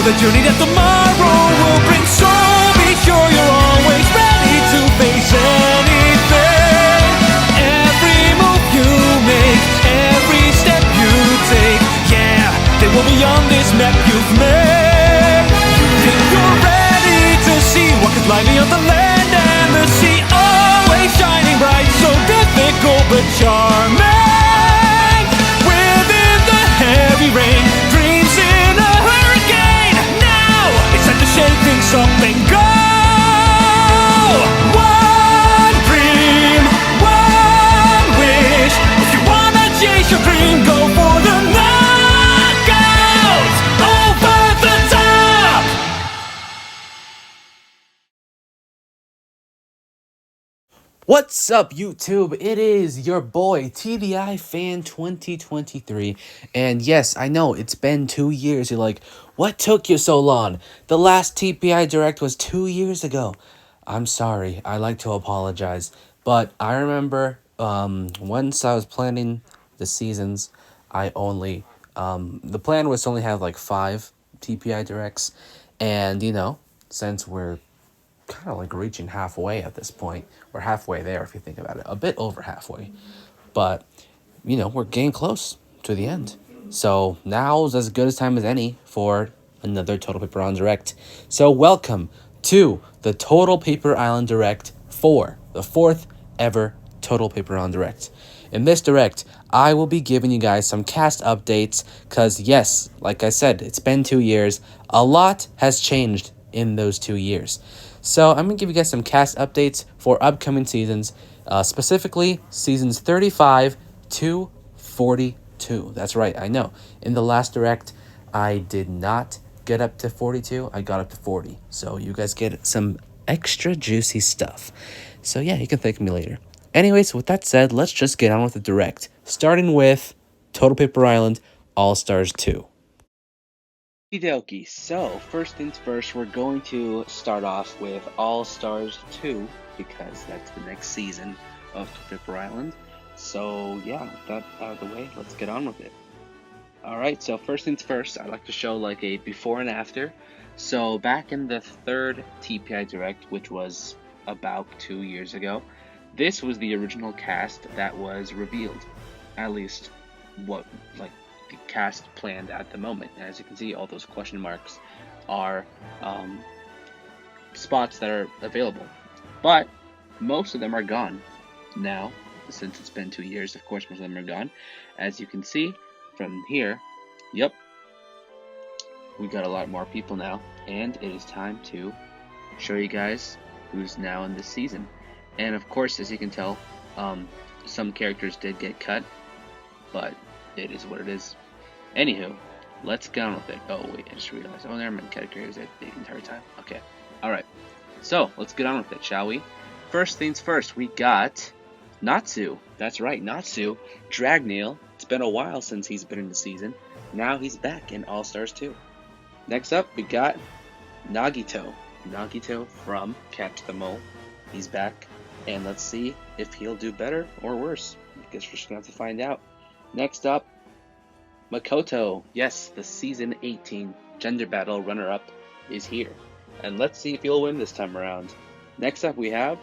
the journey that tomorrow will bring. So be sure you're always ready to face anything. Every move you make, every step you take, yeah, they will be on this map you've made. You think you're ready to see what could lie beyond the land and the sea, always shining bright, so difficult but charming. Within the heavy rain, dreams in a hurricane. Now it's time to shake things up and go. One dream, one wish. If you wanna chase your dream, go for the knockout, over the top. What's up, YouTube? It is your boy TDI Fan 2023, and yes, I know it's been 2 years. You're like, what took you so long? The last TPI Direct was 2 years ago. I'm sorry. I like to apologize, but I remember once I was planning the seasons, I only the plan was to only have like 5 TPI Directs, and since we're kind of like reaching halfway at this point. We're halfway there if you think about it. A bit over halfway. But, we're getting close to the end. So now's as good a time as any for another Total Paper Island Direct. So welcome to the Total Paper Island Direct 4, the 4th ever Total Paper Island Direct. In this Direct, I will be giving you guys some cast updates because, yes, like I said, it's been 2 years. A lot has changed in those 2 years. So I'm going to give you guys some cast updates for upcoming seasons, specifically seasons 35 to 42. That's right, I know. In the last Direct, I did not get up to 42. I got up to 40. So you guys get some extra juicy stuff. So yeah, you can thank me later. Anyways, with that said, let's just get on with the Direct. Starting with Total Paper Island All-Stars 2. Okie, so first things first, we're going to start off with All Stars 2 because that's the next season of Paper Island. So yeah, with that out of the way, let's get on with it. Alright, so first things first, I'd like to show like a before and after. So back in the 3rd TPI Direct, which was about 2 years ago, this was the original cast that was revealed. At least what the cast planned at the moment. And as you can see, all those question marks are spots that are available, but most of them are gone now since it's been 2 years. Of course, most of them are gone. As you can see from here, yep, we got a lot more people now, and it is time to show you guys who's now in this season. And of course, as you can tell, some characters did get cut, but it is what it is. Anywho, let's get on with it. Oh wait, I just realized. Oh, there, my character is the entire time. Okay, alright. So, let's get on with it, shall we? First things first, we got Natsu. That's right, Natsu. Dragneel. It's been a while since he's been in the season. Now he's back in All-Stars 2. Next up, we got Nagito. Nagito from Catch the Mole. He's back. And let's see if he'll do better or worse. I guess we're just going to have to find out. Next up, Makoto. Yes, the Season 18 Gender Battle runner-up is here. And let's see if he'll win this time around. Next up we have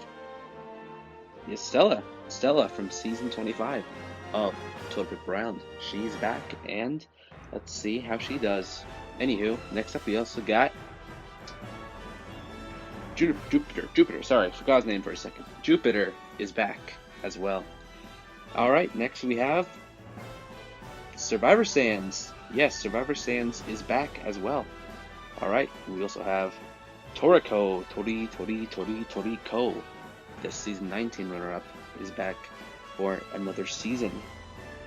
Stella. Stella from Season 25 of Total Paper Island. She's back, and let's see how she does. Anywho, next up we also got Jupiter, sorry, I forgot his name for a second. Jupiter is back as well. Alright, next we have Survivor Sans. Yes, Survivor Sans is back as well. Alright, we also have Toriko. Toriko. The Season 19 runner-up is back for another season.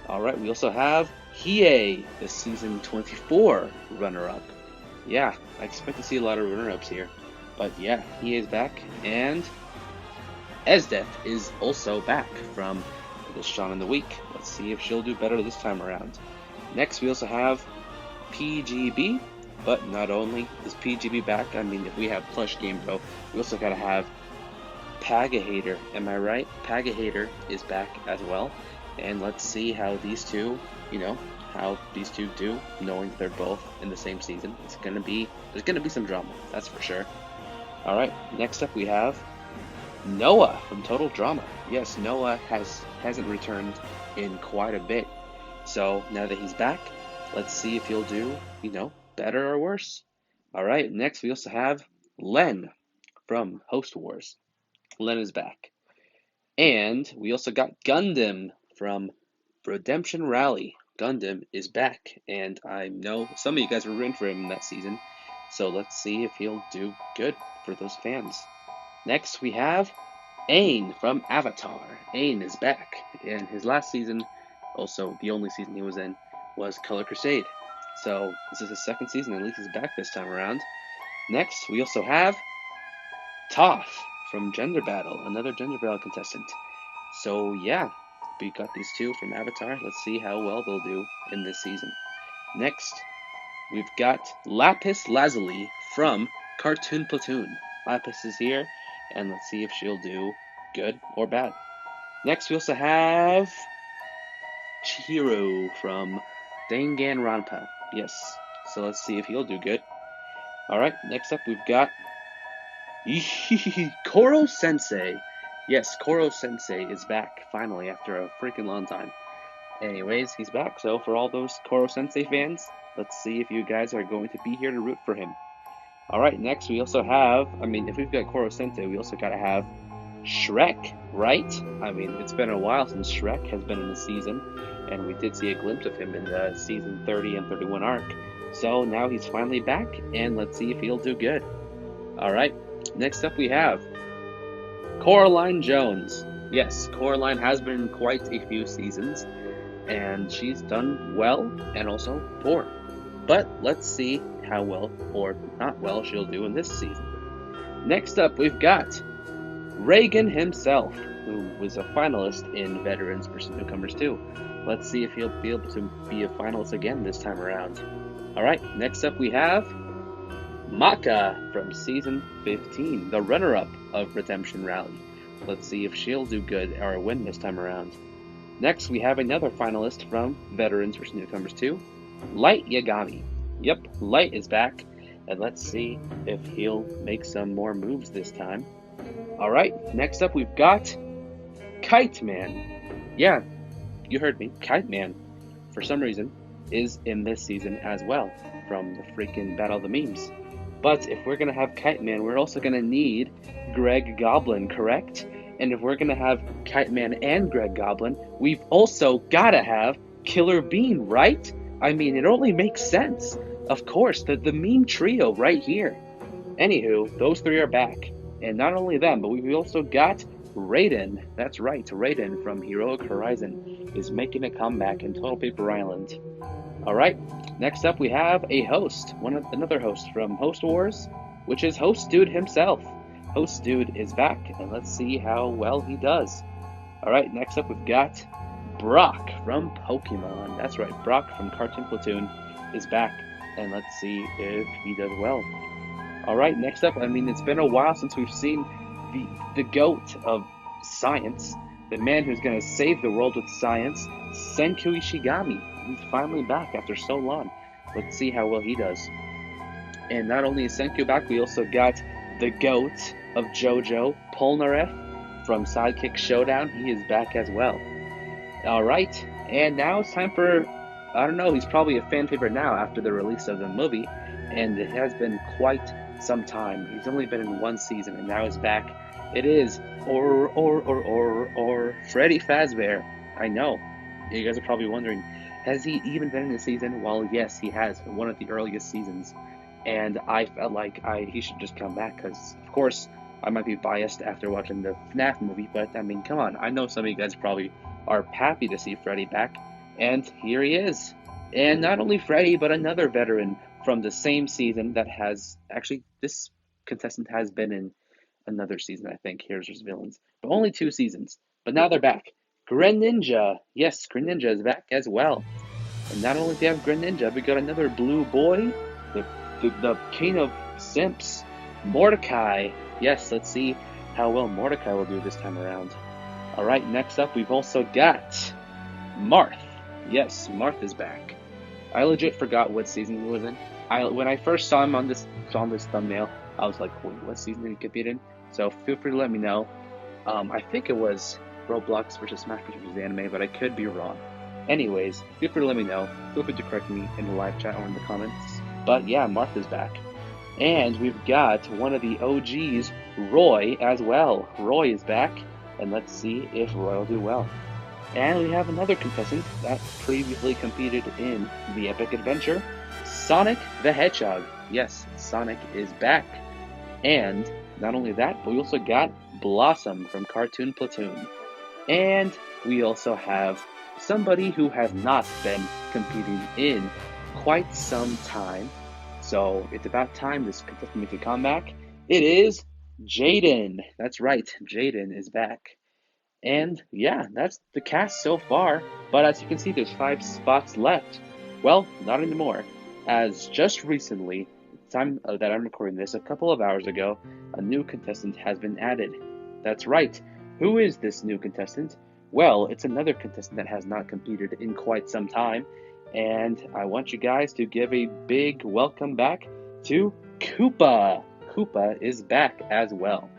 Alright, we also have Hiei, the Season 24 runner-up. Yeah, I expect to see a lot of runner-ups here. But yeah, he is back, and Esdeath is also back from the Shawn in the Week. Let's see if she'll do better this time around. Next, we also have PGB, but not only is PGB back, I mean, if we have Plush Game Pro, we also gotta have Pagahater. Am I right? Pagahater is back as well, and let's see how these two, how these two do, knowing they're both in the same season. There's gonna be some drama, that's for sure. All right, next up we have Noah from Total Drama. Yes, Noah hasn't returned in quite a bit, so now that he's back, let's see if he'll do, better or worse. All right, next we also have Len from Host Wars. Len is back. And we also got Gundam from Redemption Rally. Gundam is back, and I know some of you guys were rooting for him in that season, so let's see if he'll do good for those fans. Next, we have Aang from Avatar. Aang is back, and his last season, also the only season he was in, was Color Crusade. So this is his second season, at least he's back this time around. Next, we also have Toph from Gender Battle, another Gender Battle contestant. So yeah, we got these two from Avatar. Let's see how well they'll do in this season. Next, we've got Lapis Lazuli from Cartoon Platoon. Lapis is here, and let's see if she'll do good or bad. Next, we also have Chihiro from Danganronpa. Yes, so let's see if he'll do good. Alright, next up we've got Koro Sensei. Yes, Koro Sensei is back, finally, after a freaking long time. Anyways, he's back, so for all those Koro Sensei fans, let's see if you guys are going to be here to root for him. Alright, next we also have, if we've got Koro Sensei, we also gotta have Shrek, right? It's been a while since Shrek has been in the season, and we did see a glimpse of him in the season 30 and 31 arc. So now he's finally back, and let's see if he'll do good. Alright, next up we have Coraline Jones. Yes, Coraline has been in quite a few seasons, and she's done well and also poor. But let's see how well or not well she'll do in this season. Next up, we've got Reagan himself, who was a finalist in Veterans vs. Newcomers 2. Let's see if he'll be able to be a finalist again this time around. Alright, next up we have Maka from Season 15, the runner-up of Redemption Rally. Let's see if she'll do good or win this time around. Next, we have another finalist from Veterans vs. Newcomers 2, Light Yagami. Yep, Light is back, and let's see if he'll make some more moves this time. Alright, next up we've got Kite Man. Yeah, you heard me, Kite Man, for some reason, is in this season as well, from the freaking Battle of the Memes. But if we're going to have Kite Man, we're also going to need Greg Goblin, correct? And if we're going to have Kite Man and Greg Goblin, we've also got to have Killer Bean, right? It only makes sense. Of course, the meme trio right here. Anywho, those three are back. And not only them, but we've also got Raiden. That's right, Raiden from Heroic Horizon is making a comeback in Total Paper Island. Alright, next up we have a host, another host from Host Wars, which is Host Dude himself. Host Dude is back, and let's see how well he does. Alright, next up we've got Brock from Pokemon. That's right, Brock from Cartoon Platoon is back, and let's see if he does well. Alright, next up, it's been a while since we've seen the GOAT of science, the man who's going to save the world with science, Senku Ishigami. He's finally back after so long. Let's see how well he does. And not only is Senku back, we also got the GOAT of JoJo, Polnareff from Sidekick Showdown. He is back as well. Alright, and now it's time for, he's probably a fan favorite now after the release of the movie, and it has been quite some time. He's only been in one season, and now he's back. It is Freddy Fazbear. I know, you guys are probably wondering, has he even been in a season? Well, yes, he has, in one of the earliest seasons. And I felt like he should just come back, because, of course, I might be biased after watching the FNAF movie, but, come on, I know some of you guys probably are happy to see Freddy back, and here he is. And not only Freddy, but another veteran from the same season that has, actually, this contestant has been in another season, I think, Heroes vs. Villains, but only 2 seasons. But now they're back. Greninja. Yes, Greninja is back as well. And not only do we have Greninja, we got another blue boy, the king of simps, Mordecai. Yes, let's see how well Mordecai will do this time around. Alright, next up we've also got Marth. Yes, Marth is back. I legit forgot what season he was in. When I first saw him on this thumbnail, I was like, wait, what season did he compete in? So feel free to let me know. I think it was Roblox versus Smash Bros. Anime, but I could be wrong. Anyways, feel free to let me know. Feel free to correct me in the live chat or in the comments. But yeah, Martha's back. And we've got one of the OGs, Roy, as well. Roy is back, and let's see if Roy will do well. And we have another contestant that previously competed in the Epic Adventure, Sonic the Hedgehog. Yes, Sonic is back. And not only that, but we also got Blossom from Cartoon Platoon. And we also have somebody who has not been competing in quite some time. So it's about time this contestant makes a comeback. It is Jaden. That's right, Jaden is back. And yeah, that's the cast so far. But as you can see, there's 5 spots left. Well, not anymore. As just recently, the time that I'm recording this, a couple of hours ago, a new contestant has been added. That's right. Who is this new contestant? Well, it's another contestant that has not competed in quite some time. And I want you guys to give a big welcome back to Koopa. Koopa is back as well.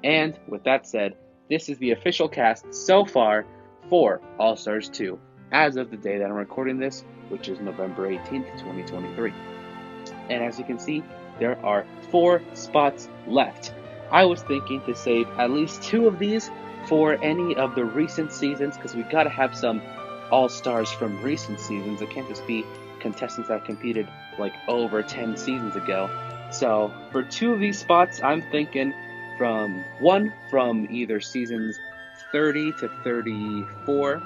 And with that said, this is the official cast so far for All-Stars 2, as of the day that I'm recording this, which is November 18th, 2023. And as you can see, there are 4 spots left. I was thinking to save at least 2 of these for any of the recent seasons, because we gotta have some All-Stars from recent seasons. It can't just be contestants that competed like over 10 seasons ago. So for 2 of these spots, I'm thinking from either seasons 30 to 34,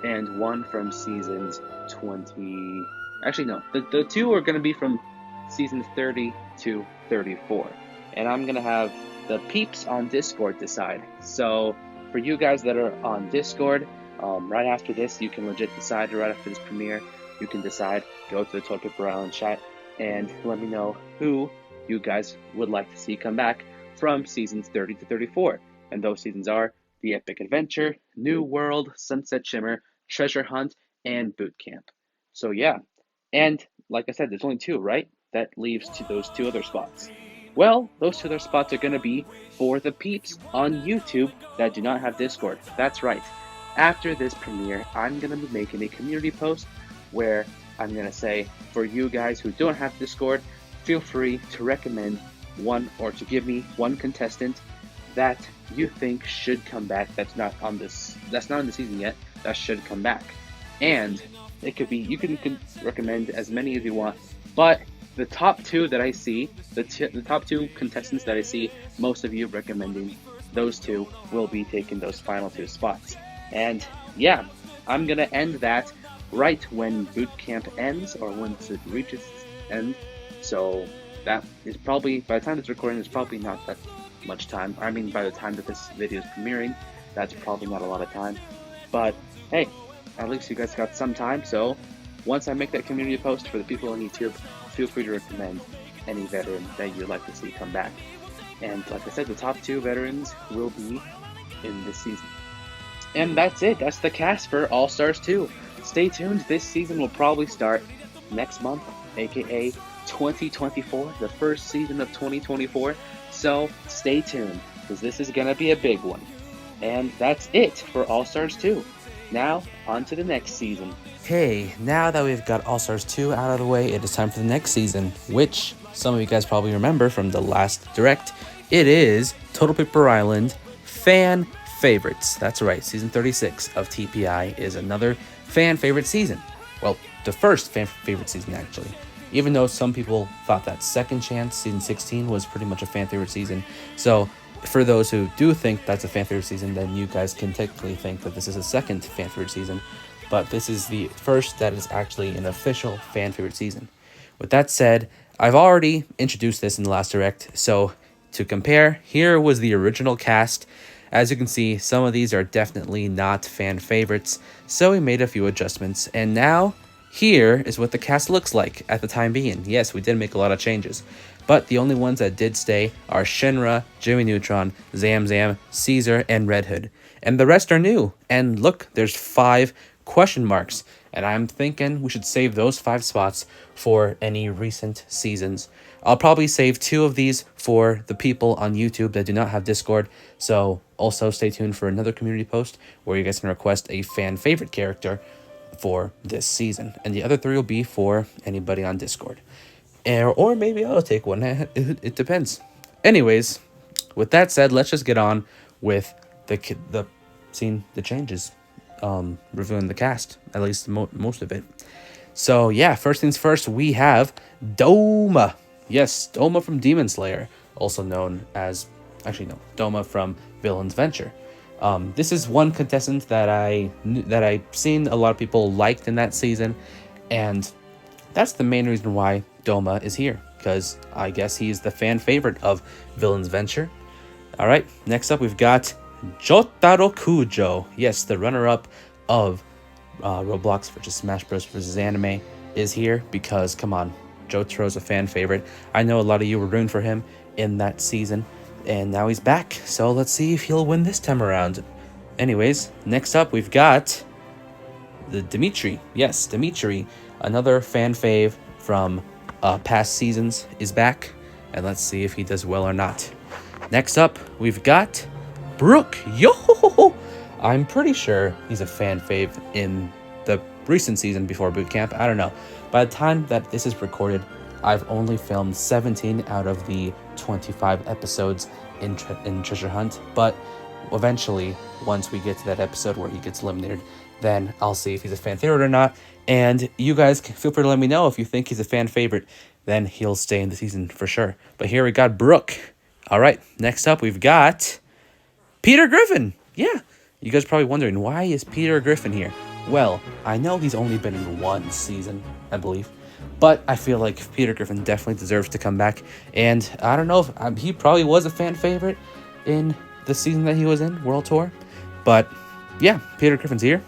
and 1 from seasons 20. Actually, no, the 2 are going to be from seasons 30 to 34, and I'm going to have the peeps on Discord decide. So for you guys that are on Discord, right after this, you can legit decide. Right after this premiere, you can decide. Go to the Toilet Paper Island chat and let me know who you guys would like to see come back from seasons 30 to 34. And those seasons are The Epic Adventure, New World, Sunset Shimmer, Treasure Hunt, and Boot Camp. So yeah, and like I said, there's only 2, right? That leaves to those 2 other spots. Well, those 2 other spots are going to be for the peeps on YouTube that do not have Discord. That's right. After this premiere, I'm going to be making a community post where I'm going to say, for you guys who don't have Discord, feel free to recommend one, or to give me one contestant that you think should come back that's not on the season yet, that should come back. And it could be, you can recommend as many as you want, but the top 2 that I see, the top 2 contestants that I see most of you recommending, those 2 will be taking those final 2 spots. And yeah, I'm gonna end that right when boot camp ends, or once it reaches its end. So that is probably, by the time it's recording, there's probably not that much time. I mean, by the time that this video is premiering, that's probably not a lot of time. But hey, at least you guys got some time. So once I make that community post for the people on YouTube, feel free to recommend any veteran that you'd like to see come back. And like I said, the top 2 veterans will be in this season. And that's it. That's the cast for All-Stars 2. Stay tuned. This season will probably start next month, aka 2024, the first season of 2024. So stay tuned, because this is going to be a big one. And that's it for All-Stars 2. Now, on to the next season. Hey, now that we've got All-Stars 2 out of the way, it is time for the next season, which some of you guys probably remember from the last Direct. It is Total Paper Island Fan Favorites. That's right, Season 36 of TPI is another fan favorite season. Well, the first fan favorite season, actually. Even though some people thought that Second Chance, Season 16, was pretty much a fan favorite season. So, for those who do think that's a fan favorite season, then you guys can technically think that this is a second fan favorite season. But this is the first that is actually an official fan favorite season. With that said, I've already introduced this in the last Direct, so to compare, here was the original cast. As you can see, some of these are definitely not fan favorites, so we made a few adjustments, and now here is what the cast looks like at the time being. Yes, we did make a lot of changes, but the only ones that did stay are Shinra, Jimmy Neutron, Zam Zam, Caesar, and Red Hood. And the rest are new. And look, there's 5 question marks. And I'm thinking we should save those 5 spots for any recent seasons. I'll probably save 2 of these for the people on YouTube that do not have Discord. So also stay tuned for another community post where you guys can request a fan favorite character for this season. And the other 3 will be for anybody on Discord. Or maybe I'll take one. It depends. Anyways, with that said, let's just get on with the seeing the changes, reviewing the cast, at least most of it. So yeah, first things first, we have Doma. Yes, Doma from Demon Slayer, also known as, actually no, Doma from Villain's Venture. This is one contestant that I've seen a lot of people liked in that season, and that's the main reason why Doma is here, because I guess he's the fan favorite of Villain's Venture. All right, next up we've got Jotaro Kujo. Yes, the runner-up of Roblox versus Smash Bros. Versus Anime is here because, come on, Jotaro's a fan favorite. I know a lot of you were rooting for him in that season, and now he's back. So let's see if he'll win this time around. Anyways, next up we've got the Dimitri. Yes, Dimitri, another fan fave from past seasons, is back, and let's see if he does well or not. Next up, we've got Brooke. Yo! I'm pretty sure he's a fan fave in the recent season before boot camp. I don't know. By the time that this is recorded, I've only filmed 17 out of the 25 episodes in Treasure Hunt, but eventually, once we get to that episode where he gets eliminated, then I'll see if he's a fan favorite or not. And you guys can feel free to let me know if you think he's a fan favorite, then he'll stay in the season for sure. But here we got Brooke. All right, next up we've got Peter Griffin. Yeah, you guys are probably wondering, why is Peter Griffin here? Well, I know he's only been in 1 season, I believe, but I feel like Peter Griffin definitely deserves to come back. And I don't know if he probably was a fan favorite in the season that he was in, World Tour. But yeah, Peter Griffin's here.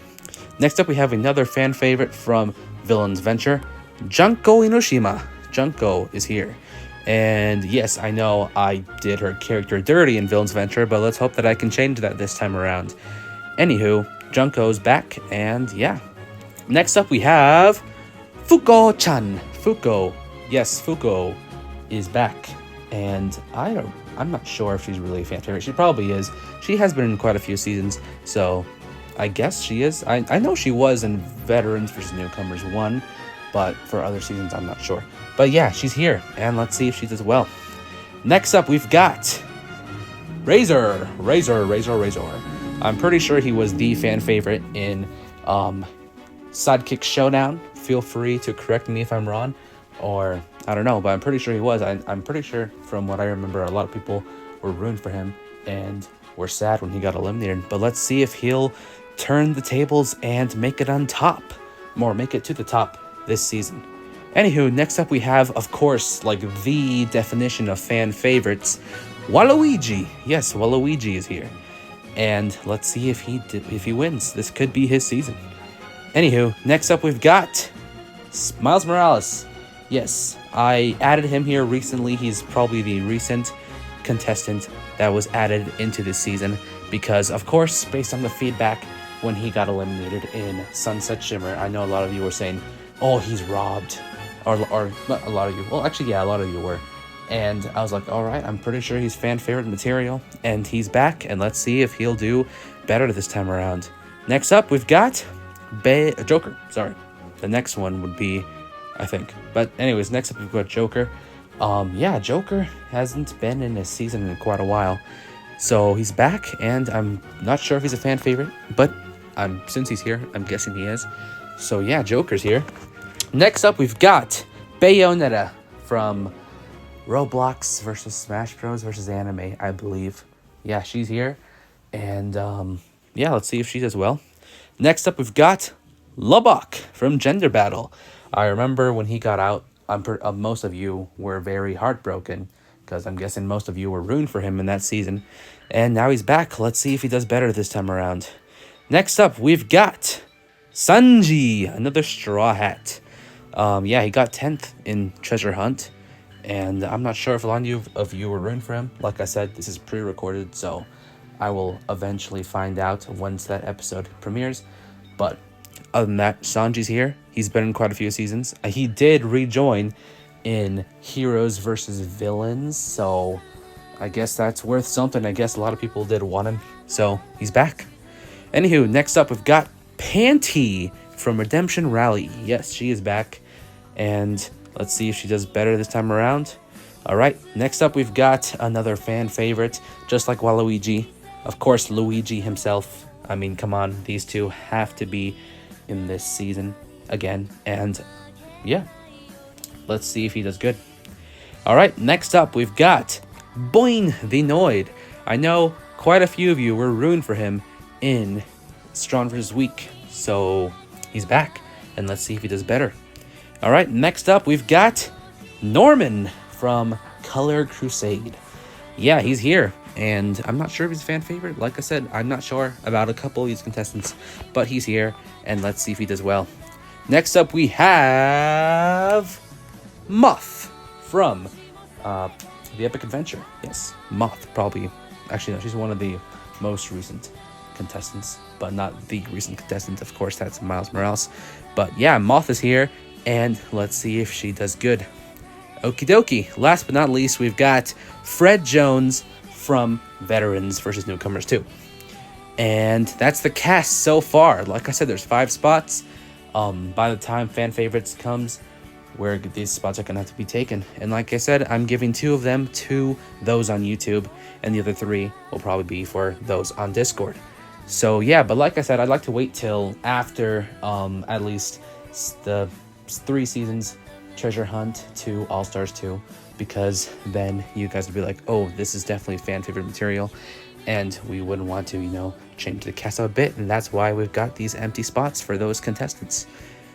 Next up, we have another fan favorite from Villain's Venture, Junko Inoshima. Junko is here. And yes, I know I did her character dirty in Villain's Venture, but let's hope that I can change that this time around. Anywho, Junko's back, and yeah. Next up, we have Fuko-chan. Fuko. Yes, Fuko is back. And I'm not sure if she's really a fan favorite. She probably is. She has been in quite a few seasons, so I guess she is. I know she was in Veterans vs. Newcomers 1, but for other seasons, I'm not sure. But yeah, she's here, and let's see if she does well. Next up, we've got Razor. I'm pretty sure he was the fan favorite in Sidekick Showdown. Feel free to correct me if I'm wrong, or I don't know, but I'm pretty sure he was. I'm pretty sure, from what I remember, a lot of people were rooting for him and were sad when he got eliminated. But let's see if he'll turn the tables and make it on top, or make it to the top this season. Anywho, next up we have, of course, like the definition of fan favorites, Waluigi. Yes, Waluigi is here, and let's see if he wins. This could be his season. Anywho, next up we've got Miles Morales. Yes, I added him here recently. He's probably the recent contestant that was added into this season because, of course, based on the feedback when he got eliminated in Sunset Shimmer, I know a lot of you were saying, oh, he's robbed. Or a lot of you. Well, actually, yeah, a lot of you were. And I was like, all right, I'm pretty sure he's fan favorite material. And he's back, and let's see if he'll do better this time around. Next up, we've got Joker. Sorry. The next one would be, I think. But anyways, next up, we've got Joker. Yeah, Joker hasn't been in a season in quite a while. So he's back, and I'm not sure if he's a fan favorite. But since he's here, I'm guessing he is. So yeah, Joker's here. Next up, we've got Bayonetta from Roblox versus Smash Bros. Versus Anime, I believe. Yeah, she's here. And yeah, let's see if she does well. Next up, we've got Lubbock from Gender Battle. I remember when he got out, most of you were very heartbroken because I'm guessing most of you were rooting for him in that season. And now he's back. Let's see if he does better this time around. Next up, we've got Sanji, another Straw Hat. Yeah, he got 10th in Treasure Hunt, and I'm not sure if a lot of you were rooting for him. Like I said, this is pre-recorded, so I will eventually find out once that episode premieres. But Other than that, Sanji's here. He's been in quite a few seasons. He did rejoin in Heroes versus Villains, so I guess that's worth something. I guess a lot of people did want him, so he's back. Anywho, next up we've got Panty from Redemption Rally. Yes, she is back, and let's see if she does better this time around. All right, next up we've got another fan favorite, just like Waluigi. Of course, Luigi himself. I mean, come on, these two have to be in this season again, and yeah, let's see if he does good. All right, next up we've got Boing the Noid. I know quite a few of you were rooting for him in Strong vs. Weak, so he's back, and let's see if he does better. All right, next up we've got Norman from Color Crusade. Yeah, he's here, and I'm not sure if he's a fan favorite. Like I said, I'm not sure about a couple of these contestants, but he's here, and let's see if he does well. Next up we have Moth from The Epic Adventure. Yes, Moth, probably. Actually, no, she's one of the most recent contestants, but not the recent contestant. Of course, that's Miles Morales. But yeah, Moth is here, and let's see if she does good. Okie dokie. Last but not least, we've got Fred Jones from Veterans versus Newcomers 2. And that's the cast so far. Like I said, there's 5 spots. By the time fan favorites comes, where these spots are gonna have to be taken. And like I said, I'm giving 2 of them to those on YouTube, and the other 3 will probably be for those on Discord. So yeah, but like I said, I'd like to wait till after at least the 3 seasons Treasure Hunt to All Stars 2, because then you guys would be like, oh, this is definitely fan favorite material, and we wouldn't want to, you know, change the cast a bit, and that's why we've got these empty spots for those contestants.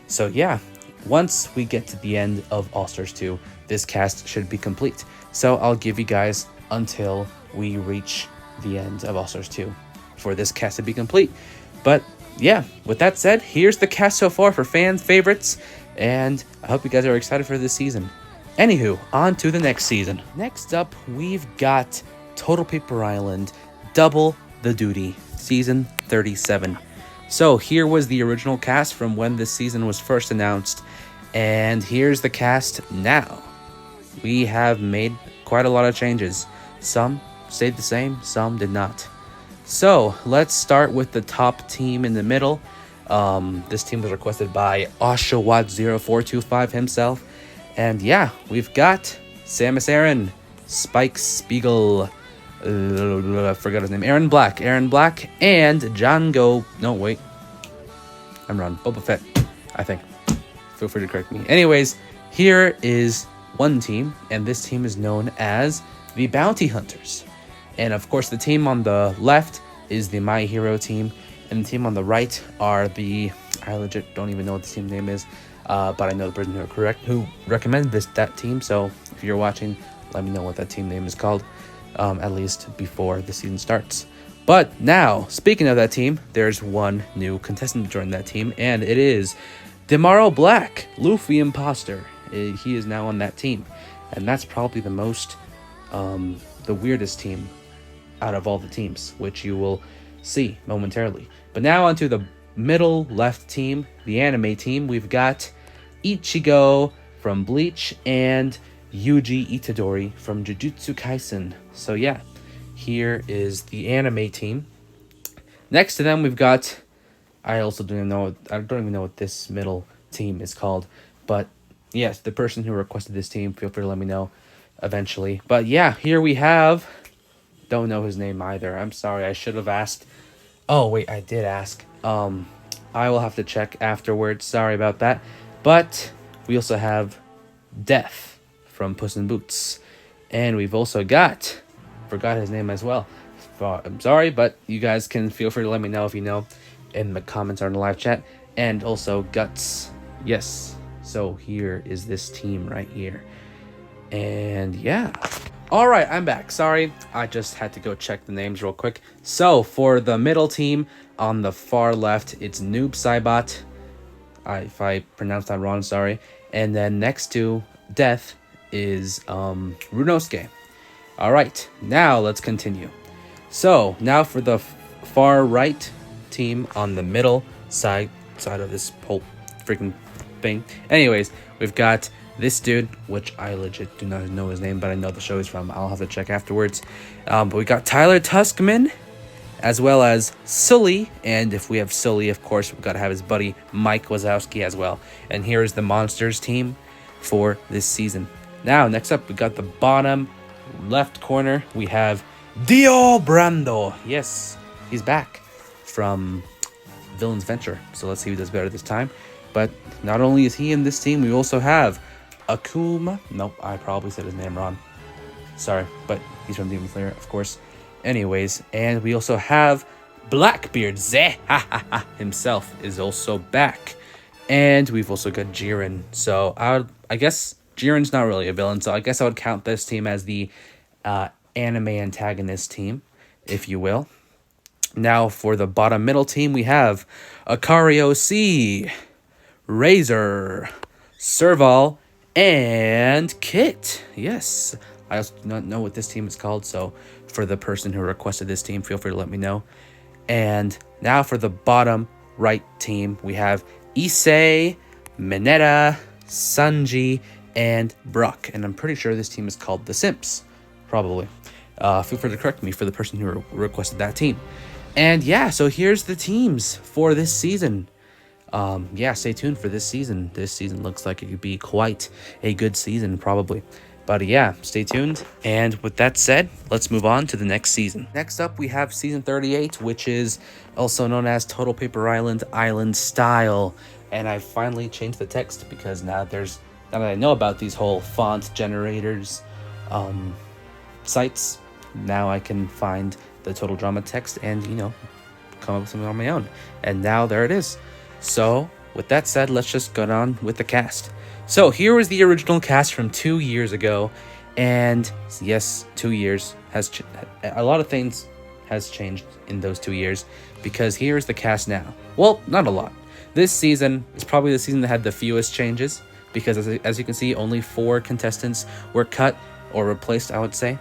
So yeah, once we get to the end of All Stars 2, this cast should be complete. So I'll give you guys until we reach the end of All Stars 2 for this cast to be complete. But yeah, with that said, here's the cast so far for fan favorites, and I hope you guys are excited for this season. Anywho, on to the next season. Next up, we've got Total Paper Island Double the Duty, season 37. So here was the original cast from when this season was first announced, and here's the cast now. We have made quite a lot of changes. Some stayed the same, some did not. So let's start with the top team in the middle. This team was requested by Oshawott0425 himself. And yeah, we've got Samus Aran, Spike Spiegel, I forgot his name, Aaron Black, and Django. No, wait. I'm wrong. Boba Fett, I think. Feel free to correct me. Anyways, here is one team, and this team is known as the Bounty Hunters. And of course, the team on the left is the My Hero team, and the team on the right are the, I legit don't even know what the team name is, but I know the person who recommended that team. So if you're watching, let me know what that team name is called, at least before the season starts. But now, speaking of that team, there's one new contestant to join that team, and it is Demaro Black, Luffy Imposter. He is now on that team, and that's probably the most, the weirdest team out of all the teams, which you will see momentarily. But now onto the middle left team, the anime team. We've got Ichigo from Bleach and Yuji Itadori from Jujutsu Kaisen. So yeah, here is the anime team. Next to them, we've got, I don't even know what this middle team is called, but yes, the person who requested this team, feel free to let me know eventually. But yeah, here we have, don't know his name either. I'm sorry, I should have asked. Oh wait, I did ask. I will have to check afterwards. Sorry about that. But we also have Death from Puss in Boots, and we've also got, forgot his name as well. I'm sorry, but you guys can feel free to let me know if you know in the comments or in the live chat. And also Guts. Yes. So here is this team right here. And yeah. Alright, I'm back. Sorry, I just had to go check the names real quick. So for the middle team on the far left, it's Noob Saibot. If I pronounced that wrong, sorry. And then next to Death is Runosuke. Alright, now let's continue. So now for the far right team on the middle side outside of this whole freaking thing. Anyways, we've got this dude, which I legit do not know his name, but I know the show he's from. I'll have to check afterwards. But we got Tyler Tuskman, as well as Sully. And if we have Sully, of course, we've got to have his buddy Mike Wazowski as well. And here is the Monsters team for this season. Now, next up, we got the bottom left corner. We have Dio Brando. Yes, he's back from Villain's Venture. So let's see who does better this time. But not only is he in this team, we also have Akuma. Nope, I probably said his name wrong. Sorry, but he's from Demon Slayer, of course. Anyways, and we also have Blackbeard Zeh himself is also back. And we've also got Jiren. So I guess Jiren's not really a villain, so I guess I would count this team as the anime antagonist team, if you will. Now for the bottom middle team, we have Akario C, Razor, Serval, and Kit. Yes, I also do not know what this team is called, so for the person who requested this team, feel free to let me know. And now for the bottom right team, we have Issei, Mineta, Sanji, and Brock. And I'm pretty sure this team is called the Simps, probably. Feel free to correct me for the person who requested that team. And yeah, so here's the teams for this season. Yeah, stay tuned for this season. This season looks like it could be quite a good season, probably. But yeah, stay tuned. And with that said, let's move on to the next season. Next up, we have season 38, which is also known as Total Paper Island Island Style. And I finally changed the text because now that I know about these whole font generators sites, now I can find the Total Drama text and, come up with something on my own. And now there it is. So with that said, let's just go on with the cast. So here was the original cast from 2 years ago, and yes, 2 years a lot of things has changed in those 2 years, because here is the cast now. Well, not a lot. This season is probably the season that had the fewest changes, because as you can see, only 4 contestants were cut or replaced, I would say.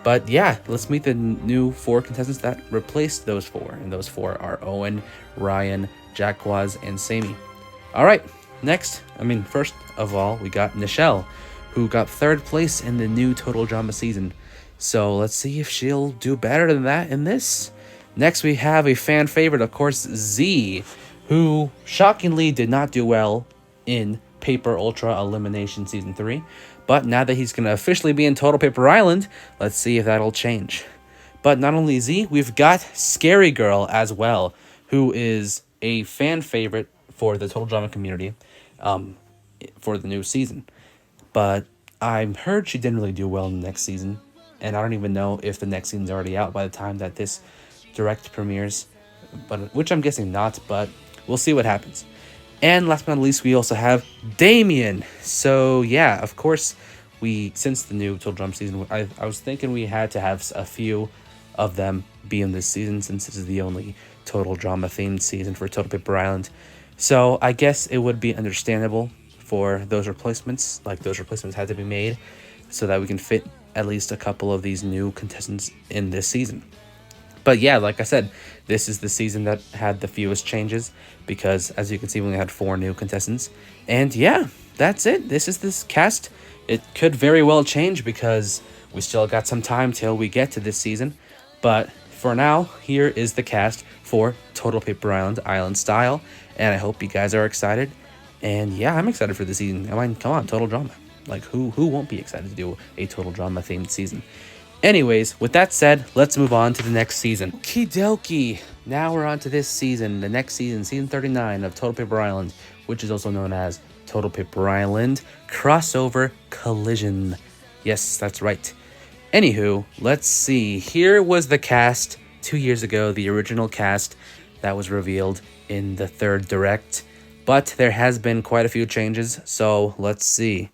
But yeah, let's meet the new 4 contestants that replaced those 4, and those 4 are Owen, Ryan, Jacquaz, and Sammy. All right. First of all, we got Nichelle, who got 3rd place in the new Total Drama season. So let's see if she'll do better than that in this. Next, we have a fan favorite, of course, Z, who shockingly did not do well in Paper Ultra Elimination Season 3. But now that he's going to officially be in Total Paper Island, let's see if that'll change. But not only Z, we've got Scary Girl as well, who is a fan favorite for the Total Drama community for the new season. But I heard she didn't really do well in the next season, and I don't even know if the next season's already out by the time that this direct premieres, which I'm guessing not, but we'll see what happens. And last but not least, we also have Damien. So yeah, of course, since the new Total Drama season, I was thinking we had to have a few of them be in this season, since this is the only Total Drama themed season for Total Paper Island. So I guess it would be understandable for those replacements, had to be made so that we can fit at least a couple of these new contestants in this season. But yeah, like I said, this is the season that had the fewest changes, because as you can see, we only had 4 new contestants. And yeah, that's it. This is this cast. It could very well change because we still got some time till we get to this season. But for now, here is the cast for Total Paper Island Island Style. And I hope you guys are excited. And yeah, I'm excited for the season. Come on, Total Drama. Like, who won't be excited to do a Total Drama themed season? Anyways, with that said, let's move on to the next season. Okie now we're on to this season, the next season, season 39 of Total Paper Island, which is also known as Total Paper Island Crossover Collision. Yes, that's right. Anywho, let's see. Here was the cast 2 years ago, the original cast that was revealed in the 3rd direct. But there has been quite a few changes, so let's see.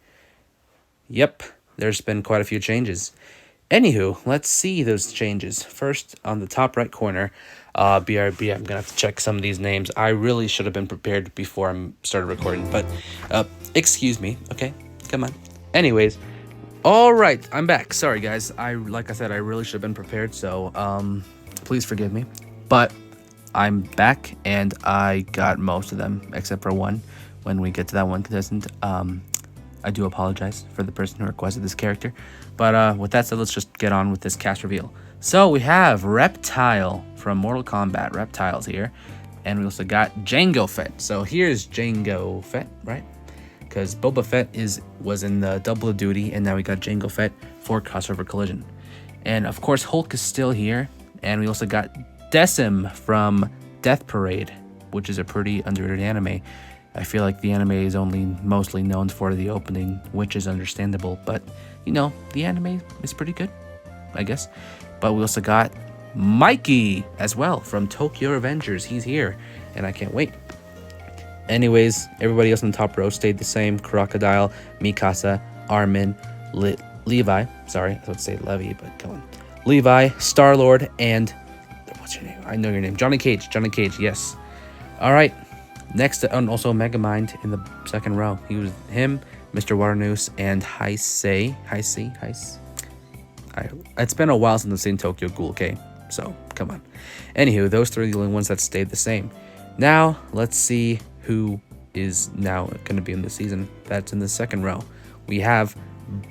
Yep, there's been quite a few changes. Anywho, let's see those changes. First, on the top right corner, BRB, I'm going to have to check some of these names. I really should have been prepared before I started recording, but excuse me, okay? Come on. Anyways, all right, I'm back. Sorry, guys. Like I said, I really should have been prepared, so please forgive me. But I'm back, and I got most of them except for one. When we get to that one contestant, I do apologize for the person who requested this character. But with that said, let's just get on with this cast reveal. So we have Reptile from Mortal Kombat. Reptile's here. And we also got Jango Fett. So here's Jango Fett, right? Because Boba Fett was in the Double of Duty, and now we got Jango Fett for Crossover Collision. And of course, Hulk is still here. And we also got Decim from Death Parade, which is a pretty underrated anime. I feel like the anime is only mostly known for the opening, which is understandable. But, the anime is pretty good, I guess. But we also got Mikey as well from Tokyo Revengers. He's here, and I can't wait. Anyways, everybody else on the top row stayed the same. Crocodile, Mikasa, Armin, Levi. Sorry, I was about to say Levi, but go on. Levi, Star-Lord, and... what's your name? I know your name. Johnny Cage. Johnny Cage, yes. All right. Next, and also Megamind in the second row. He was him, Mr. Waternoose, and Heise. It's been a while since I've seen Tokyo Ghoul, okay? So, come on. Anywho, those three are the only ones that stayed the same. Now, let's see who is now going to be in the season. That's in the second row. We have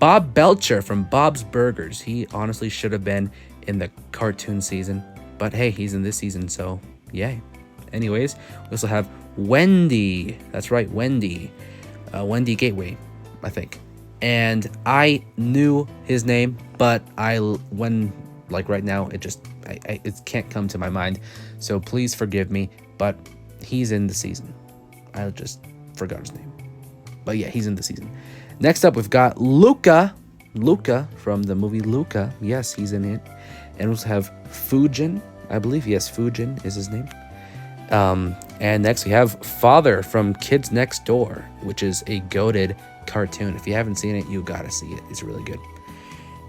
Bob Belcher from Bob's Burgers. He honestly should have been in the cartoon season. But hey, he's in this season, so yay. Anyways, we also have Wendy. That's right, Wendy. Wendy Gateway, I think. And I knew his name, but right now, it can't come to my mind. So please forgive me, but he's in the season. I just forgot his name. But yeah, he's in the season. Next up, we've got Luca. Luca from the movie Luca. Yes, he's in it. And we also have Fujin. I believe, yes, Fujin is his name. And next we have Father from Kids Next Door, which is a goated cartoon. If you haven't seen it, you gotta see it. It's really good.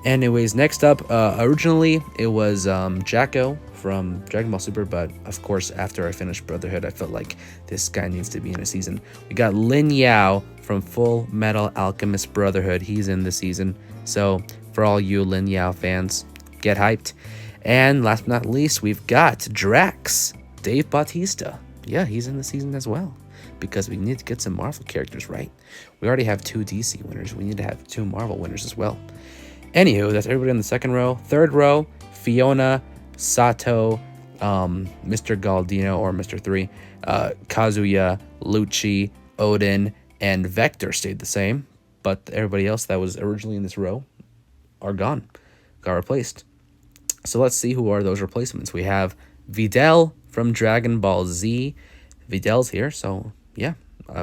Anyways, next up, originally it was Jacko from Dragon Ball Super, but of course after I finished Brotherhood, I felt like this guy needs to be in a season. We got Lin Yao from Full Metal Alchemist Brotherhood. He's in the season. So for all you Lin Yao fans, get hyped. And last but not least, we've got Drax, Dave Bautista. Yeah, he's in the season as well, because we need to get some Marvel characters, right? We already have 2 DC winners. We need to have 2 Marvel winners as well. Anywho, that's everybody in the second row. Third row, Fiona, Sato, Mr. Galdino or Mr. 3, Kazuya, Lucci, Odin, and Vector stayed the same, but everybody else that was originally in this row are gone, got replaced. So let's see who are those replacements. We have Videl from Dragon Ball Z. Videl's here, so yeah.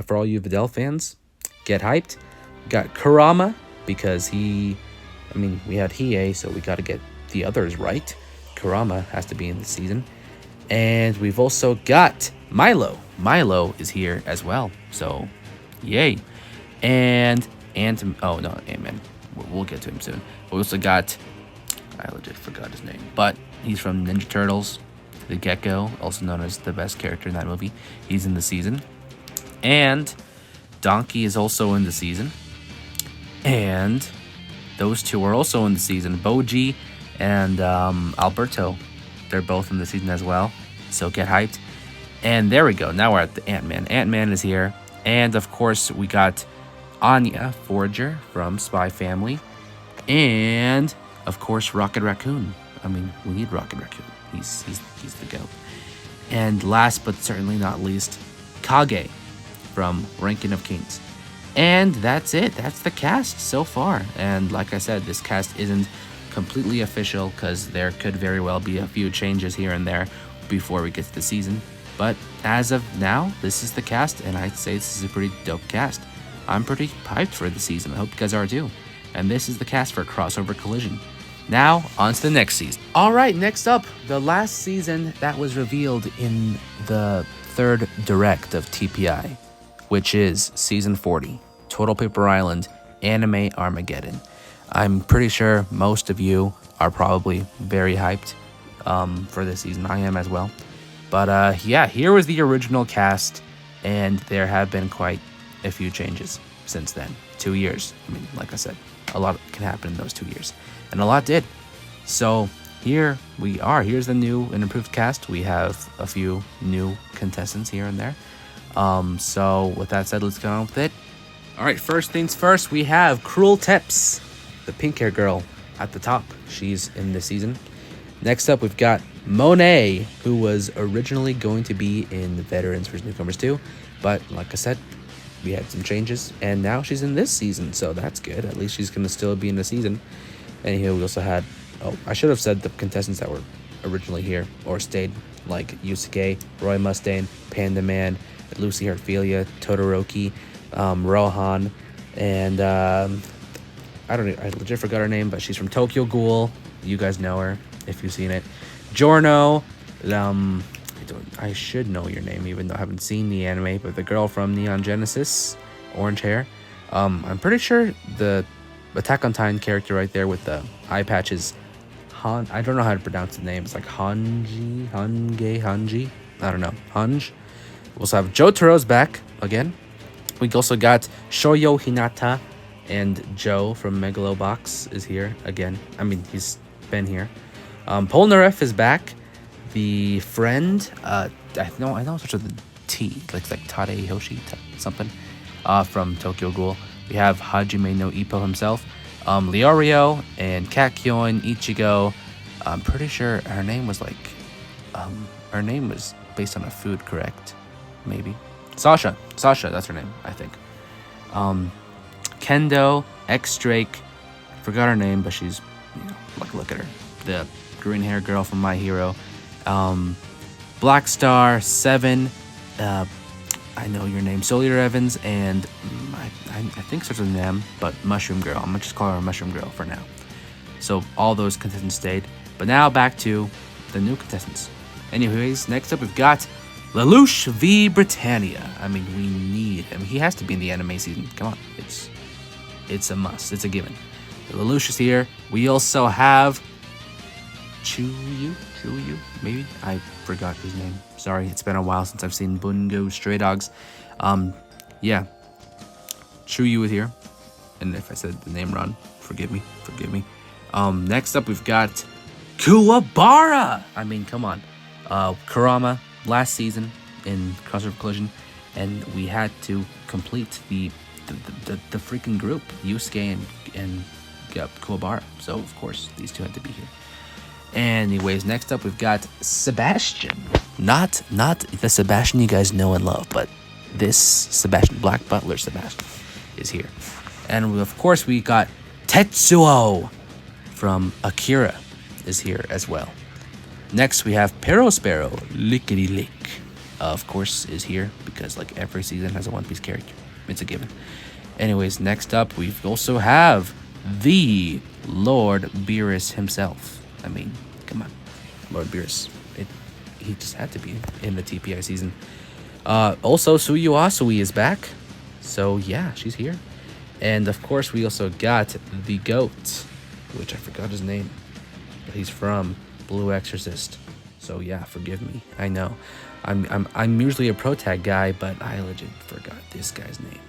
For all you Videl fans, get hyped. We got Kurama, because we had Hiei, so we got to get the others right. Kurama has to be in the season. And we've also got Milo. Milo is here as well, so yay. And Ant-Man. We'll get to him soon. We also got... I legit forgot his name, but he's from Ninja Turtles, the Gecko, also known as the best character in that movie. He's in the season. And Donkey is also in the season. And those two are also in the season. Boji and Alberto. They're both in the season as well. So get hyped. And there we go. Now we're at the Ant-Man. Ant-Man is here. And of course, we got Anya Forager from Spy Family. And of course, Rocket Raccoon. We need Rocket Raccoon. He's the GOAT. And last but certainly not least, Kage from Ranking of Kings. And that's it. That's the cast so far. And like I said, this cast isn't completely official because there could very well be a few changes here and there before we get to the season. But as of now, this is the cast, and I'd say this is a pretty dope cast. I'm pretty hyped for the season. I hope you guys are too. And this is the cast for Crossover Collision. Now, on to the next season. All right, next up, the last season that was revealed in the third direct of TPI, which is Season 40, Total Paper Island, Anime Armageddon. I'm pretty sure most of you are probably very hyped for this season. I am as well. But yeah, here was the original cast, and there have been quite a few changes since then. 2 years. Like I said, a lot can happen in those 2 years. And a lot did. So here we are. Here's the new and improved cast. We have a few new contestants here and there. So with that said, let's get on with it. All right, first things first, we have Cruel Tips, the pink hair girl at the top. She's in this season. Next up, we've got Monet, who was originally going to be in Veterans vs. Newcomers 2, but like I said, we had some changes, and now she's in this season, so that's good. At least she's going to still be in the season. And here we also had, I should have said the contestants that were originally here or stayed, like Yusuke, Roy Mustang, Panda Man, Lucy Hartfilia, Todoroki, Rohan, and I legit forgot her name, but she's from Tokyo Ghoul. You guys know her if you've seen it. Giorno, I should know your name even though I haven't seen the anime, but the girl from Neon Genesis, orange hair. I'm pretty sure the Attack on Titan character right there with the eye patches, I don't know how to pronounce the name. It's like Hanji. I don't know. Hanj. We also have Jotaro's back again. We also got Shoyo Hinata, and Joe from Megalobox is here again. I mean, he's been here. Polnareff is back. The friend, I know it starts with a T, like Tade Hoshi, something, from Tokyo Ghoul. We have Hajime no Ippo himself, Leorio, and Kakyoin, Ichigo. I'm pretty sure her name was her name was based on a food, correct? Maybe. Sasha, that's her name, I think. Kendo, X-Drake, forgot her name, but she's, look at her. The green hair girl from My Hero. Black Star, Seven, I know your name, Solar Evans, and I think starts with an M, but Mushroom Girl. I'm gonna just call her Mushroom Girl for now. So all those contestants stayed, but now back to the new contestants. Anyways, next up we've got Lelouch v Britannia. I mean, we need him. He has to be in the anime season. Come on, it's a must. It's a given. Lelouch is here. We also have Chuyu, maybe? I forgot his name. Sorry, it's been a while since I've seen Bungo Stray Dogs. Yeah. Chuyu is here. And if I said the name wrong, forgive me. Next up, we've got Kuwabara. I mean, come on. Kurama, last season in Crossover Collision, and we had to complete the freaking group, Yusuke and Kuwabara. So, of course, these two had to be here. Anyways, next up we've got Sebastian. Not the Sebastian you guys know and love, but this Sebastian, Black Butler Sebastian, is here. And of course we got Tetsuo from Akira is here as well. Next we have Perospero, Lickety Lick, of course is here because like every season has a One Piece character. It's a given. Anyways, next up we also have the Lord Beerus himself. I mean, come on, Lord Beerus. He just had to be in the TPI season. Also, Suyu Asui is back. So, yeah, she's here. And, of course, we also got the GOAT, which I forgot his name. But he's from Blue Exorcist. So, yeah, forgive me. I know. I'm usually a pro tag guy, but I legit forgot this guy's name.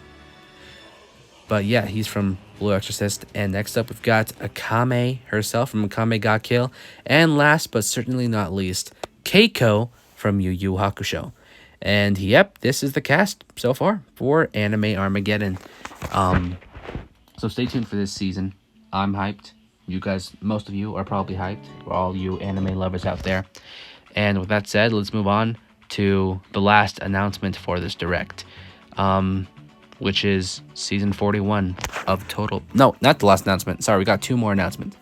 But yeah, he's from Blue Exorcist. And next up, we've got Akame herself from Akame ga Kill. And last but certainly not least, Keiko from Yu Yu Hakusho. And yep, this is the cast so far for Anime Armageddon. So stay tuned for this season. I'm hyped. You guys, most of you are probably hyped. For all you anime lovers out there. And with that said, let's move on to the last announcement for this direct. Which is season 41 of Total... No, not the last announcement. Sorry, we got two more announcements.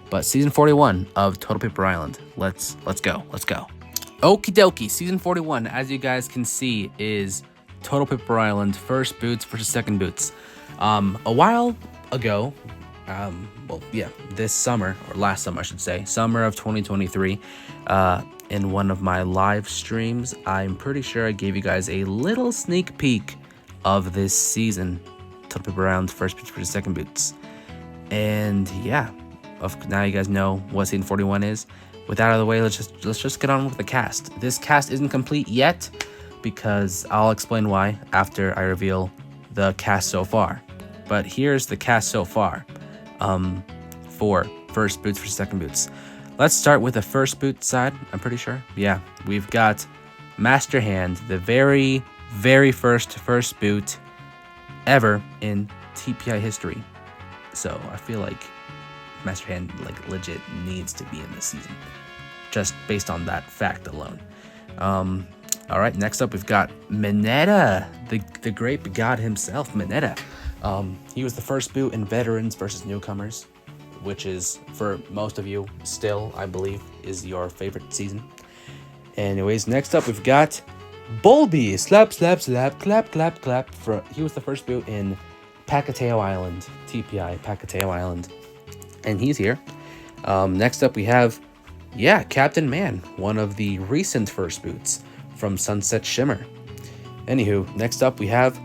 But season 41 of Total Paper Island. Let's go. Okie dokie. Season 41, as you guys can see, is Total Paper Island first boots versus second boots. A while ago, this summer, or last summer, I should say, summer of 2023, in one of my live streams, I'm pretty sure I gave you guys a little sneak peek of this season, Total Paper Island first boots versus second boots. And yeah, now you guys know what season 41 is. With that out of the way, let's just get on with the cast. This cast isn't complete yet because I'll explain why after I reveal the cast so far. But here's the cast so far for first boots versus second boots. Let's start with the first boot side, I'm pretty sure. Yeah, we've got Master Hand, the very, very first boot ever in TPI history. So I feel like Master Hand like legit needs to be in this season, just based on that fact alone. All right, next up we've got Mineta, the great god himself, Mineta. He was the first boot in Veterans versus Newcomers, which is, for most of you, still, I believe, is your favorite season. Anyways, next up we've got Bulby, slap, slap, slap, clap, clap, clap. He was the first boot in Pacateo Island, TPI, Pacateo Island. And he's here. Next up we have, Captain Man, one of the recent first boots from Sunset Shimmer. Anywho, next up we have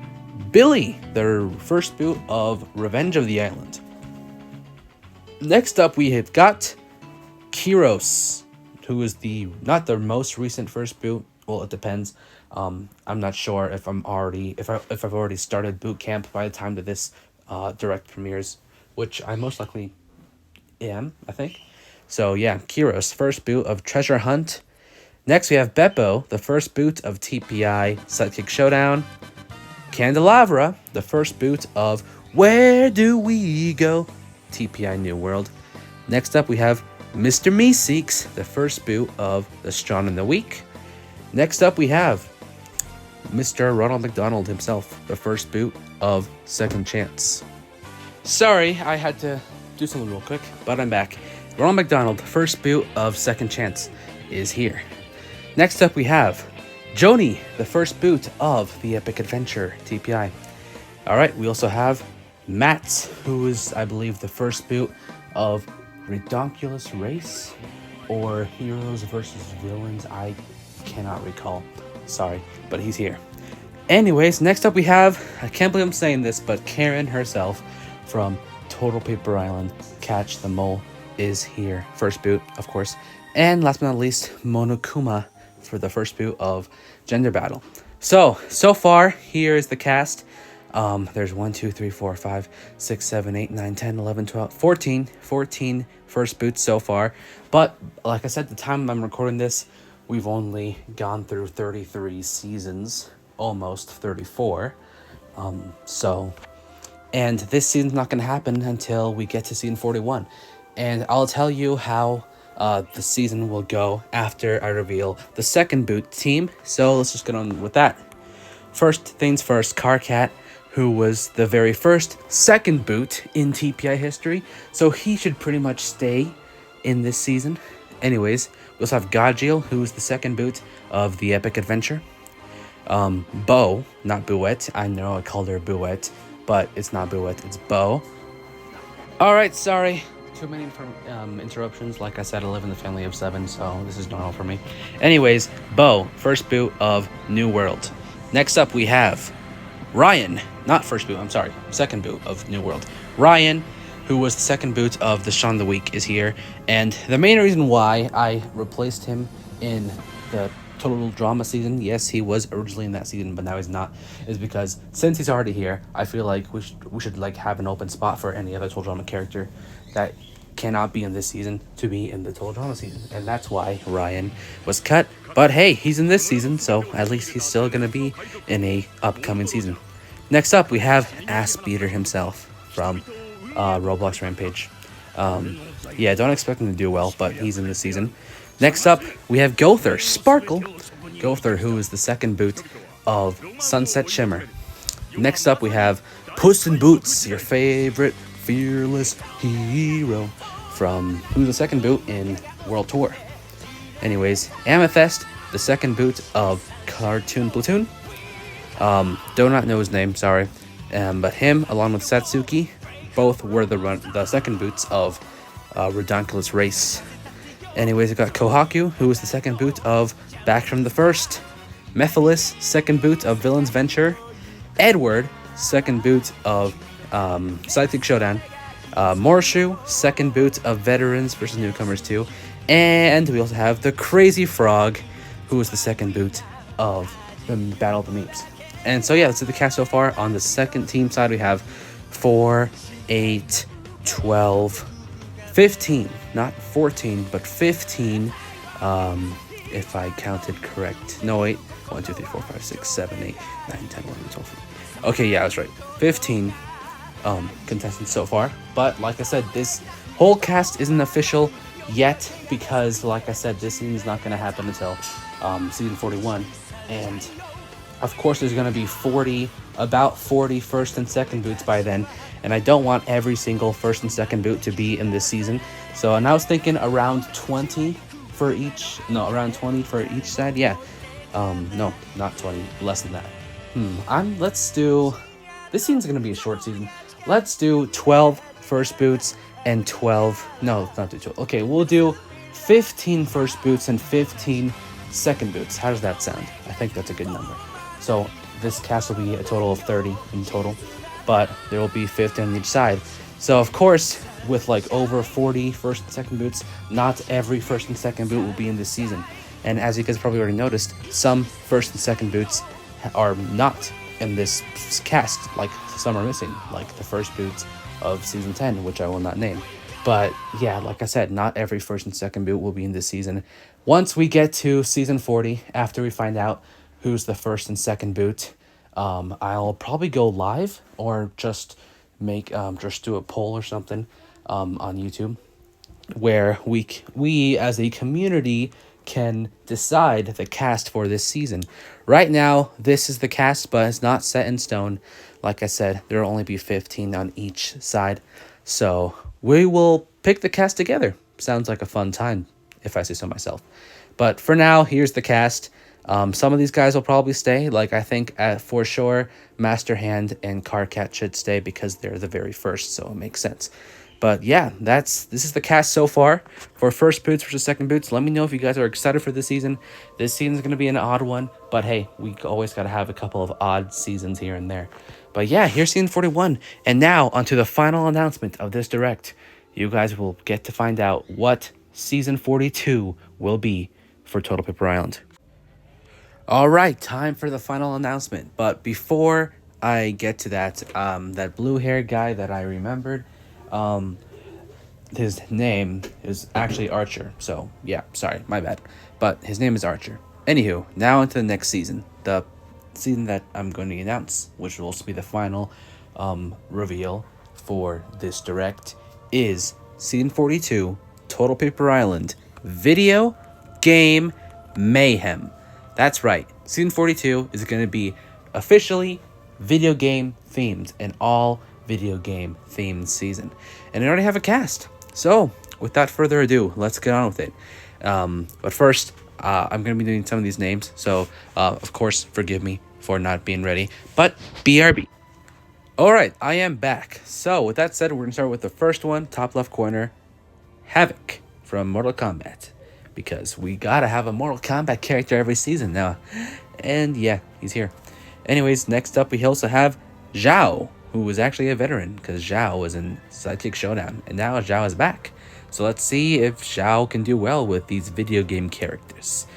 Billy, their first boot of Revenge of the Island. Next up we have got Kiros, who is not the most recent first boot. Well, it depends. I'm not sure if I've already started boot camp by the time that this direct premieres, which I most likely am, I think. So yeah, Kiros, first boot of Treasure Hunt. Next we have Beppo, the first boot of TPI Sidekick Showdown. Candelabra, the first boot of Where Do We Go? TPI New World. Next up we have Mr. Meeseeks, the first boot of The Strong and the Weak. Next up we have Mr. Ronald McDonald himself, the first boot of Second Chance. Sorry, I had to do something real quick, but I'm back. Ronald McDonald, first boot of Second Chance, is here. Next up we have Joni, the first boot of the Epic Adventure TPI. Alright, we also have Matt, who is, I believe, the first boot of Redonkulous Race, or Heroes versus Villains, I cannot recall. Sorry, but he's here. Anyways, next up we have, I can't believe I'm saying this, but Karen herself from Total Paper Island, Catch the Mole, is here. First boot, of course. And last but not least, Monokuma for the first boot of Gender Battle. So far, here is the cast. There's 1, 2, 3, 4, 5, 6, 7, 8, 9, 10, 11, 12, 14 first boots so far. But like I said, the time I'm recording this, we've only gone through 33 seasons, almost 34. And this season's not going to happen until we get to season 41. And I'll tell you how the season will go after I reveal the second boot team. So let's just get on with that. First things first, Carcat, who was the very first second boot in TPI history. So he should pretty much stay in this season. Anyways, we also have Gajiel, who is the second boot of the Epic Adventure. Bo, not Bouette. I know I called her Bouette, but it's not Bouette, it's Bo. Alright, sorry. Too many interruptions. Like I said, I live in the family of 7, so this is normal for me. Anyways, Bo, first boot of New World. Next up, we have Ryan, not first boot, I'm sorry, second boot of New World. Ryan, who was the second boot of the Shaun of the Week, is here. And the main reason why I replaced him in the Total Drama season, yes, he was originally in that season, but now he's not, is because since he's already here, I feel like we should like have an open spot for any other Total Drama character that cannot be in this season to be in the Total Drama season. And that's why Ryan was cut. But hey, he's in this season, so at least he's still going to be in a upcoming season. Next up, we have Ass Beater himself from Roblox Rampage. Yeah, don't expect him to do well, but he's in this season. Next up, we have Gother, Sparkle. Gother, who is the second boot of Sunset Shimmer. Next up, we have Puss in Boots, your favorite fearless hero, who's the second boot in World Tour. Anyways, Amethyst, the second boot of Cartoon Platoon. Do not know his name, sorry. But him, along with Satsuki, both were the second boots of Redonkulous Race. Anyways, we got Kohaku, who was the second boot of Back from the First. Mephiles, second boot of Villain's Venture. Edward, second boot of Sidekick Showdown. Morshu, second boot of Veterans vs. Newcomers 2. And we also have the Crazy Frog, who was the second boot of the Battle of the Meeps. And so yeah, let's do the cast so far. On the second team side, we have 4, 8, 12, 15, not 14, but 15, if I counted correct. No, wait. 1, 2, 3, 4, 5, 6, 7, 8, 9, 10, 11, 12. Okay, yeah, I was right. 15 contestants so far. But like I said, this whole cast isn't official yet because, like I said, this season's not going to happen until season 41. And of course, there's going to be about 40 first and second boots by then. And I don't want every single first and second boot to be in this season. So, and I was thinking around 20 for each. No, around 20 for each side. Yeah. No, not 20. Less than that. Let's do. This season's going to be a short season. Let's do 12 first boots and 12. No, let's not do 12. Okay, we'll do 15 first boots and 15 second boots. How does that sound? I think that's a good number. So this cast will be a total of 30 in total, but there will be 50 on each side. So of course, with like over 40 first and second boots, not every first and second boot will be in this season. And as you guys probably already noticed, some first and second boots are not in this cast, like some are missing, like the first boots of season 10, which I will not name. But yeah, like I said, not every first and second boot will be in this season. Once we get to season 40, after we find out who's the first and second boot, I'll probably go live or just make just do a poll or something on YouTube where we as a community can decide the cast for this season. Right now, this is the cast, but it's not set in stone. Like I said, there will only be 15 on each side. So we will pick the cast together. Sounds like a fun time, if I say so myself. But for now, here's the cast. Some of these guys will probably stay. Like I think for sure, Master Hand and Carcat should stay because they're the very first, so it makes sense. But yeah, this is the cast so far for first boots versus second boots. Let me know if you guys are excited for this season. This season's going to be an odd one, but hey, we always got to have a couple of odd seasons here and there. But yeah, here's season 41. And now onto the final announcement of this direct. You guys will get to find out what season 42 will be for Total Paper Island. All right, time for the final announcement. But before I get to that, that blue-haired guy that I remembered, his name is actually Archer. So yeah, sorry, my bad. But his name is Archer. Anywho, now into the next season. The season that I'm going to announce, which will also be the final reveal for this direct, is season 42, Total Paper Island, Video Game Mayhem. That's right. Season 42 is going to be officially video game themed, an all video game themed season. And I already have a cast. So without further ado, let's get on with it. But first, I'm going to be doing some of these names. So of course, forgive me for not being ready, but BRB. All right, I am back. So with that said, we're going to start with the first one, top left corner, Havoc from Mortal Kombat. Because we gotta have a Mortal Kombat character every season now. And yeah, he's here. Anyways, next up we also have Zhao, who was actually a veteran, because Zhao was in Sidekick Showdown, and now Zhao is back. So let's see if Zhao can do well with these video game characters.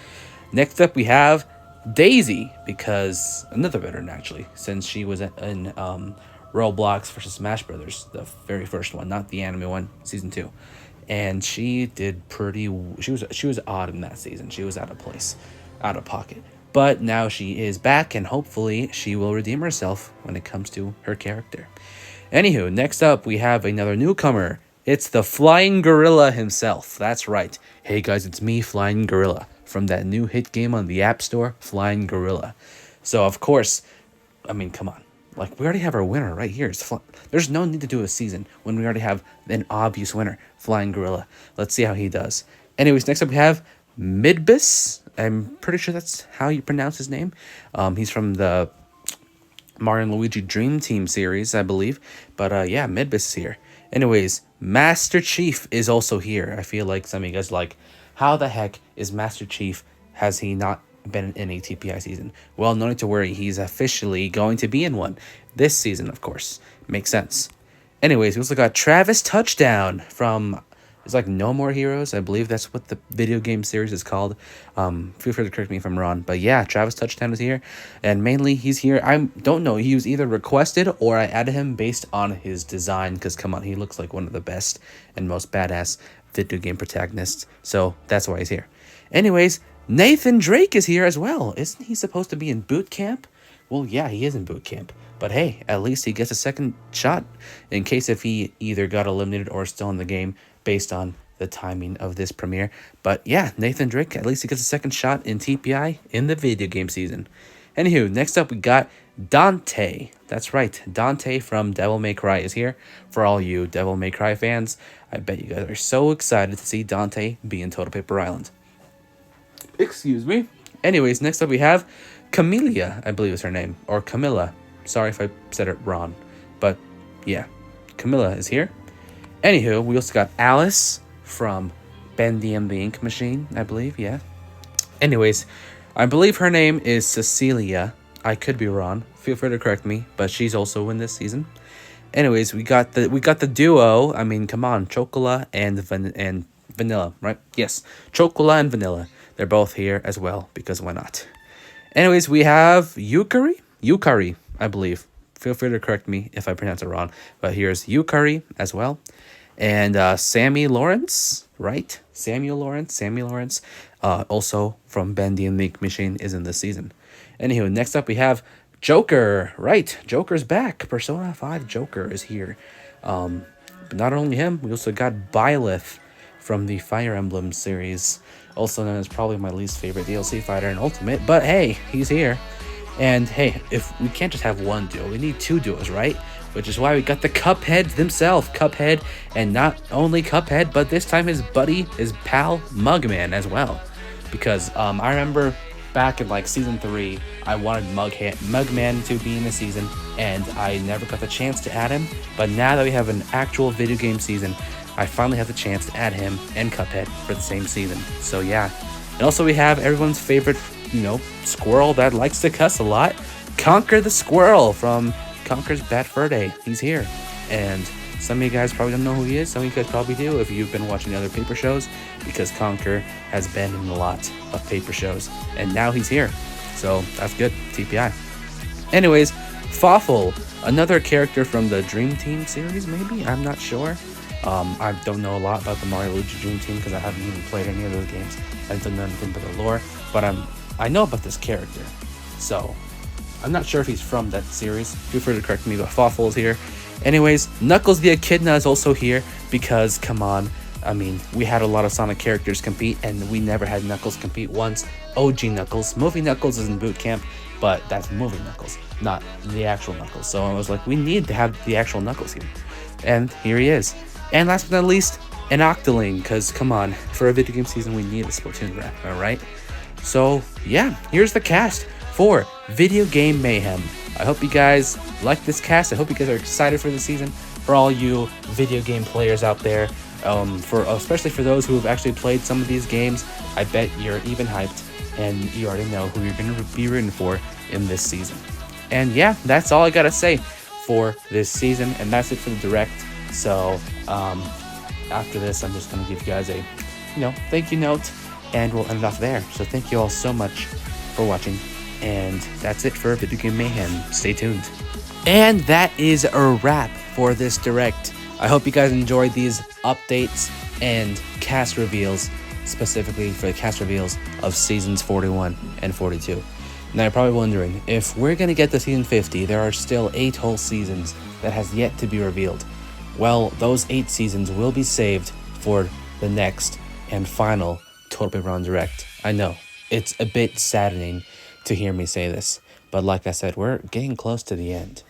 Next up we have Daisy, because another veteran actually, since she was in Roblox versus Smash Brothers, the very first one, not the anime one, season 2. And she did she was odd in that season. She was out of place, out of pocket. But now she is back, and hopefully she will redeem herself when it comes to her character. Anywho, next up we have another newcomer. It's the Flying Gorilla himself. That's right. Hey guys, it's me, Flying Gorilla, from that new hit game on the App Store, Flying Gorilla. So of course, I mean, come on. Like, we already have our winner right here. There's no need to do a season when we already have an obvious winner, Flying Gorilla. Let's see how he does. Anyways, next up we have Midbus. I'm pretty sure that's how you pronounce his name. He's from the Mario and Luigi Dream Team series, I believe. But yeah, Midbus is here. Anyways, Master Chief is also here. I feel like some of you guys like, how the heck is Master Chief? Has he not been in a TPI season? Well, no need to worry, he's officially going to be in one this season, of course. Makes sense. Anyways, we also got Travis Touchdown from It's like No More Heroes. I believe that's what the video game series is called. Feel free to correct me if I'm wrong. But yeah, Travis Touchdown is here. And mainly he's here. I don't know. He was either requested or I added him based on his design. Because come on, he looks like one of the best and most badass video game protagonists. So that's why he's here. Anyways, Nathan Drake is here as well. Isn't he supposed to be in boot camp? Well, yeah, he is in boot camp. But hey, at least he gets a second shot in case if he either got eliminated or still in the game based on the timing of this premiere. But yeah, Nathan Drake, at least he gets a second shot in TPI in the video game season. Anywho, next up we got Dante. That's right, Dante from Devil May Cry is here. For all you Devil May Cry fans, I bet you guys are so excited to see Dante be in Total Paper Island. Excuse me. Anyways, next up we have Camellia, I believe is her name, or Camilla. Sorry if I said it wrong, but yeah, Camilla is here. Anywho, we also got Alice from Bendy and the Ink Machine, I believe, yeah. Anyways, I believe her name is Cecilia. I could be wrong. Feel free to correct me, but she's also in this season. Anyways, we got the duo. I mean, come on, Chocola and Vanilla, right? Yes, Chocola and Vanilla. They're both here as well because why not? Anyways, we have Yukari, I believe. Feel free to correct me if I pronounce it wrong. But here's Yukari as well. And Sammy Lawrence, right? Samuel Lawrence, also from Bendy and the Ink Machine, is in this season. Anywho, next up we have Joker, right? Joker's back. Persona 5 Joker is here. But not only him, we also got Byleth from the Fire Emblem series, also known as probably my least favorite DLC fighter in Ultimate. But hey, he's here. And hey, if we can't just have one duo, we need two duos, right? Which is why we got the Cuphead himself, Cuphead, and not only Cuphead, but this time his buddy, his pal, Mugman as well. Because I remember back in like season 3, I wanted Mugman to be in the season, and I never got the chance to add him. But now that we have an actual video game season, I finally have the chance to add him and Cuphead for the same season. So yeah. And also we have everyone's favorite, squirrel that likes to cuss a lot, Conquer the Squirrel from Conker's Bad Fur Day. He's here. And some of you guys probably don't know who he is. Some of you guys probably do if you've been watching other paper shows, because Conker has been in a lot of paper shows. And now he's here. So that's good. TPI. Anyways, Fawful, another character from the Dream Team series, maybe? I'm not sure. I don't know a lot about the Mario Luigi Dream Team because I haven't even played any of those games. I don't know anything but the lore. But I know about this character. So I'm not sure if he's from that series. Feel free to correct me, but Fawful is here. Anyways, Knuckles the Echidna is also here because, come on, I mean, we had a lot of Sonic characters compete, and we never had Knuckles compete once. OG Knuckles. Movie Knuckles is in boot camp, but that's movie Knuckles, not the actual Knuckles. So I was like, we need to have the actual Knuckles here. And here he is. And last but not least, an Octoling, because, come on, for a video game season, we need a Splatoon rap, alright? So, yeah, here's the cast for Video Game Mayhem. I hope you guys like this cast. I hope you guys are excited for the season. For all you video game players out there, especially for those who have actually played some of these games, I bet you're even hyped and you already know who you're going to be rooting for in this season. And yeah, that's all I got to say for this season, and that's it for the direct. So after this, I'm just going to give you guys a thank you note, and we'll end it off there. So thank you all so much for watching. And that's it for Video Game Mayhem. Stay tuned. And that is a wrap for this direct. I hope you guys enjoyed these updates and cast reveals, specifically for the cast reveals of seasons 41 and 42. Now you're probably wondering, if we're going to get to season 50, there are still 8 whole seasons that has yet to be revealed. Well, those 8 seasons will be saved for the next and final Total Paper Island Direct. I know, it's a bit saddening to hear me say this, but like I said, we're getting close to the end.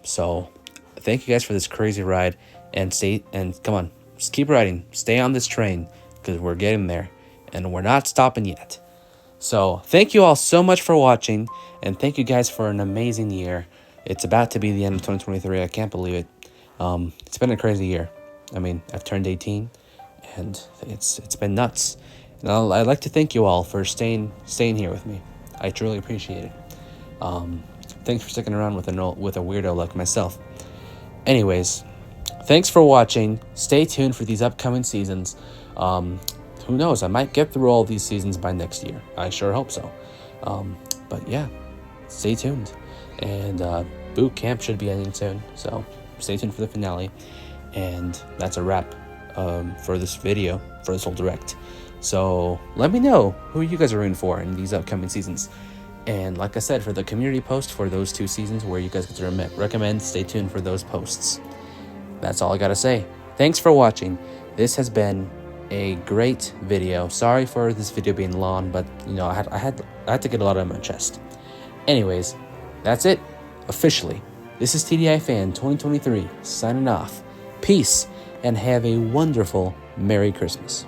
So thank you guys for this crazy ride, and come on, just keep riding, stay on this train, because we're getting there and we're not stopping yet. So thank you all so much for watching, and thank you guys for an amazing year. It's about to be the end of 2023. I can't believe it. It's been a crazy year. I mean, I've turned 18 and it's been nuts. And I'd like to thank you all for staying here with me. I truly appreciate it. Thanks for sticking around with a weirdo like myself. Anyways, thanks for watching. Stay tuned for these upcoming seasons. Who knows? I might get through all these seasons by next year. I sure hope so. But yeah, stay tuned. And boot camp should be ending soon, so stay tuned for the finale. And that's a wrap for this video, for this whole direct. So let me know who you guys are rooting for in these upcoming seasons. And like I said, for the community post for those 2 seasons where you guys get to recommend, stay tuned for those posts. That's all I gotta say. Thanks for watching. This has been a great video. Sorry for this video being long, but you know, I had to get a lot on my chest. Anyways, that's it. Officially, this is TDI Fan 2023 signing off. Peace, and have a wonderful Merry Christmas.